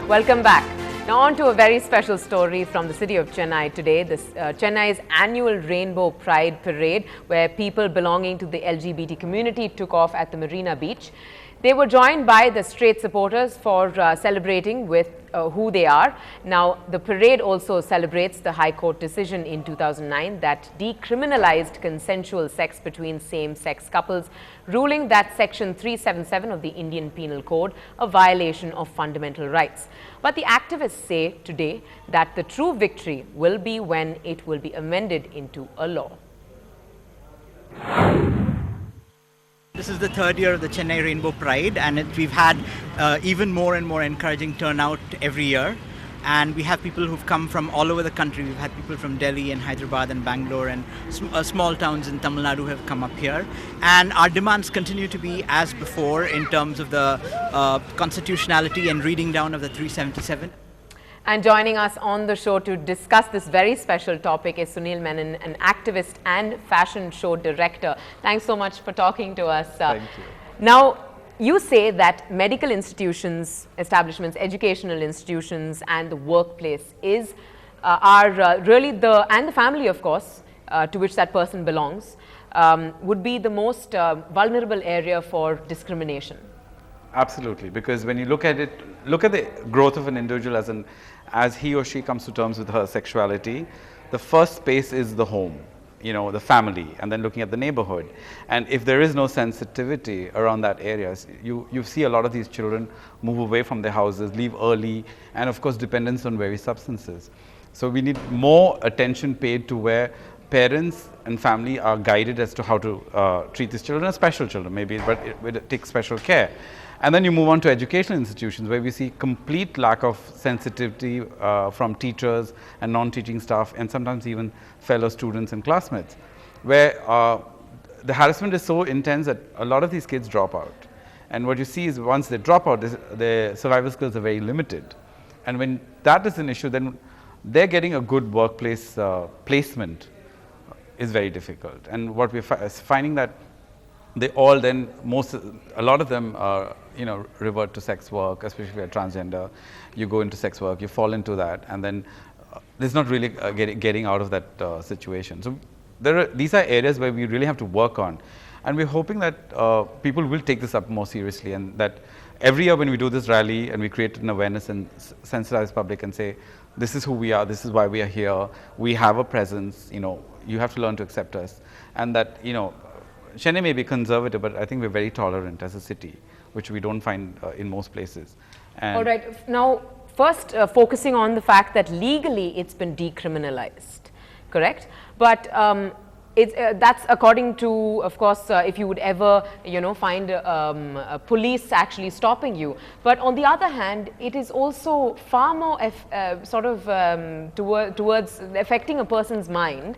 Welcome back. Now on to a very special story from the city of Chennai today. This Chennai's annual Rainbow Pride Parade, where people belonging to the LGBT community took off at the Marina Beach. They were joined by the straight supporters for celebrating with who they are. Now, the parade also celebrates the High Court decision in 2009 that decriminalized consensual sex between same-sex couples, ruling that Section 377 of the Indian Penal Code a violation of fundamental rights. But the activists say today that the true victory will be when it will be amended into a law. This is the third year of the Chennai Rainbow Pride, and we've had even more and more encouraging turnout every year. And we have people who've come from all over the country. We've had people from Delhi and Hyderabad and Bangalore and small towns in Tamil Nadu have come up here. And our demands continue to be as before in terms of the constitutionality and reading down of the 377. And joining us on the show to discuss this very special topic is Sunil Menon, an activist and fashion show director. Thanks so much for talking to us. Thank you. Now, you say that medical institutions, establishments, educational institutions and the workplace are really and the family, of course, to which that person belongs, would be the most vulnerable area for discrimination. Absolutely, because when you look at it, look at the growth of an individual as he or she comes to terms with her sexuality, the first space is the home, the family, and then looking at the neighborhood. And if there is no sensitivity around that area, you see a lot of these children move away from their houses, leave early, and of course dependence on various substances. So we need more attention paid to where parents and family are guided as to how to treat these children as special children, maybe, but it takes special care. And then you move on to educational institutions where we see complete lack of sensitivity from teachers and non-teaching staff and sometimes even fellow students and classmates, where the harassment is so intense that a lot of these kids drop out. And what you see is once they drop out, their survival skills are very limited. And when that is an issue, then they're getting a good workplace placement is very difficult. And what we're finding that they all then, a lot of them revert to sex work, especially if you're transgender. You go into sex work, you fall into that, and then there's not really getting out of that situation. So these are areas where we really have to work on. And we're hoping that people will take this up more seriously, and that every year when we do this rally and we create an awareness and sensitize public and say, this is who we are, this is why we are here, we have a presence, you have to learn to accept us. And that, Chennai may be conservative, but I think we're very tolerant as a city, which we don't find in most places. And all right. Now, first focusing on the fact that legally it's been decriminalized, correct? But that's according to, of course, if you would ever, find police actually stopping you. But on the other hand, it is also far more towards affecting a person's mind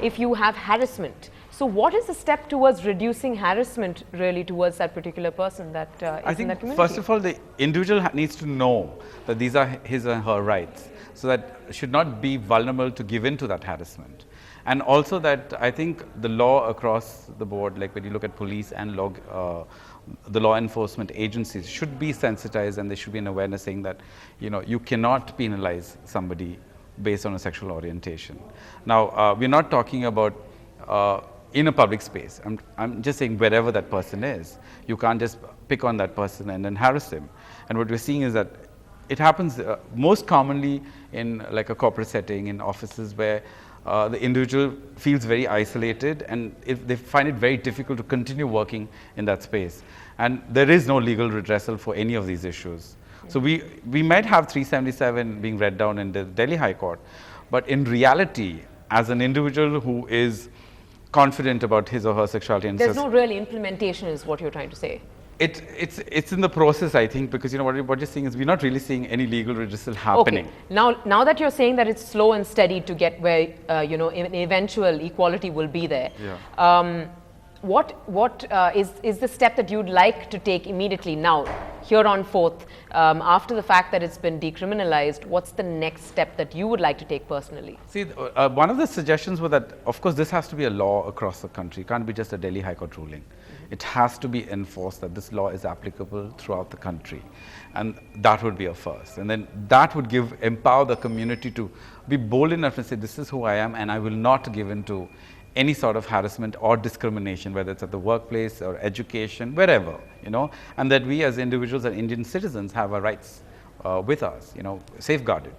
if you have harassment. So what is the step towards reducing harassment really towards that particular person that is in that community? First of all, the individual needs to know that these are his or her rights, so that should not be vulnerable to give in to that harassment. And also that I think the law across the board, like when you look at police and the law enforcement agencies should be sensitized, and there should be an awareness saying that, you cannot penalize somebody based on a sexual orientation. Now, we're not talking about in a public space. I'm just saying wherever that person is, you can't just pick on that person and then harass him. And what we're seeing is that it happens most commonly in like a corporate setting, in offices where the individual feels very isolated, and if they find it very difficult to continue working in that space. And there is no legal redressal for any of these issues. So we might have 377 being read down in the Delhi High Court, but in reality, as an individual who is confident about his or her sexuality, and there's no real implementation is what you're trying to say. It's in the process, I think, because what you're seeing is we're not really seeing any legal redressal happening. Okay. Now that you're saying that it's slow and steady to get where an eventual equality will be there. Yeah. what is the step that you'd like to take immediately now, here on forth, after the fact that it's been decriminalized? What's the next step that you would like to take personally? See, one of the suggestions was that, of course, this has to be a law across the country. It can't be just a Delhi High Court ruling. It has to be enforced that this law is applicable throughout the country. And that would be a first. And then that would empower the community to be bold enough to say, this is who I am, and I will not give in to any sort of harassment or discrimination, whether it's at the workplace or education, wherever, you know, and that we as individuals and Indian citizens have our rights with us, you know, safeguarded.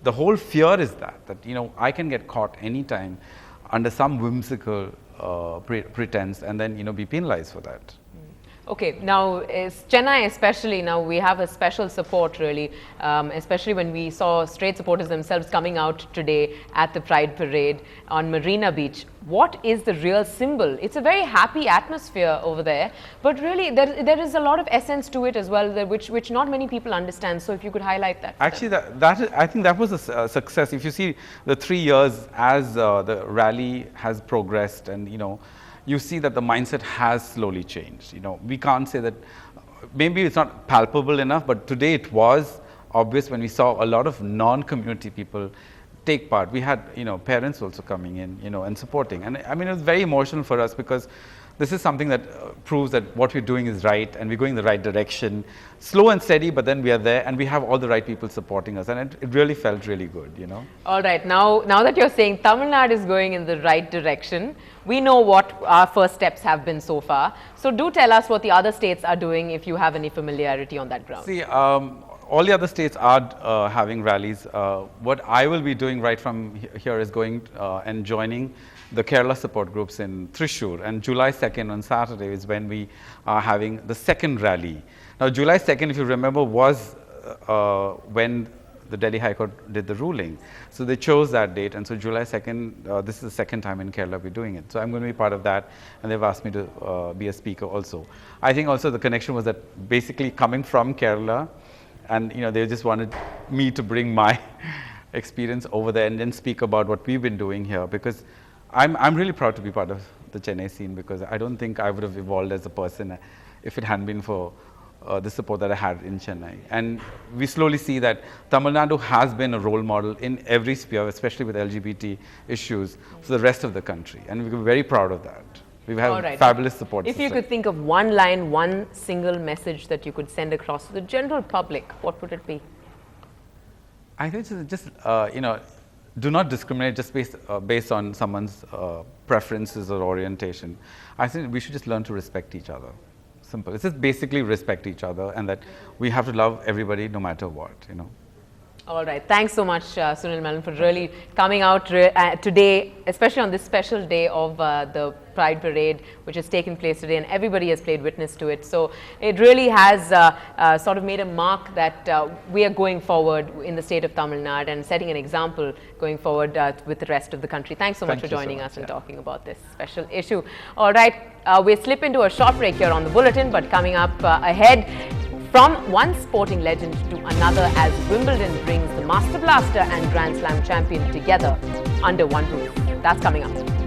The whole fear is that, you know, I can get caught anytime under some whimsical pretense and then, you know, be penalized for that. Okay, now Chennai especially, now we have a special support really, especially when we saw straight supporters themselves coming out today at the Pride Parade on Marina Beach. What is the real symbol? It's a very happy atmosphere over there, but really there is a lot of essence to it as well, which not many people understand. So if you could highlight that. Actually, I think that was a success. If you see the 3 years as the rally has progressed, and you know, you see that the mindset has slowly changed. You know, we can't say that, maybe it's not palpable enough, but today it was obvious when we saw a lot of non-community people take part. We had, you know, parents also coming in, you know, and supporting. And I mean, it was very emotional for us because this is something that proves that what we're doing is right and we're going in the right direction. Slow and steady, but then we are there and we have all the right people supporting us, and it really felt really good, you know. All right, now that you're saying Tamil Nadu is going in the right direction, we know what our first steps have been so far. So do tell us what the other states are doing if you have any familiarity on that ground. See, all the other states are having rallies. What I will be doing right from here is going and joining the Kerala support groups in Thrissur, and July 2nd on Saturday is when we are having the second rally. Now July 2nd, if you remember, was when the Delhi High Court did the ruling. So they chose that date, and so July 2nd, this is the second time in Kerala we're doing it. So I'm going to be part of that, and they've asked me to be a speaker also. I think also the connection was that basically coming from Kerala, and you know, they just wanted me to bring my experience over there and then speak about what we've been doing here, because I'm really proud to be part of the Chennai scene, because I don't think I would have evolved as a person if it hadn't been for the support that I had in Chennai. And we slowly see that Tamil Nadu has been a role model in every sphere, especially with LGBT issues, for the rest of the country. And we're very proud of that. We've had fabulous support. If you could think of one line, one single message that you could send across to the general public, what would it be? I think just you know, do not discriminate just based on someone's preferences or orientation. I think we should just learn to respect each other. Simple. It's just basically respect each other, and that we have to love everybody no matter what, you know. All right. Thanks so much, Sunil Menon, for really coming out today, especially on this special day of the Pride Parade, which has taken place today, and everybody has played witness to it. So it really has sort of made a mark that we are going forward in the state of Tamil Nadu and setting an example going forward with the rest of the country. Thanks so much for joining us and talking about this special issue. All right. We'll slip into a short break here on the bulletin, but coming up ahead, from one sporting legend to another, as Wimbledon brings the Master Blaster and Grand Slam champion together under one roof. That's coming up.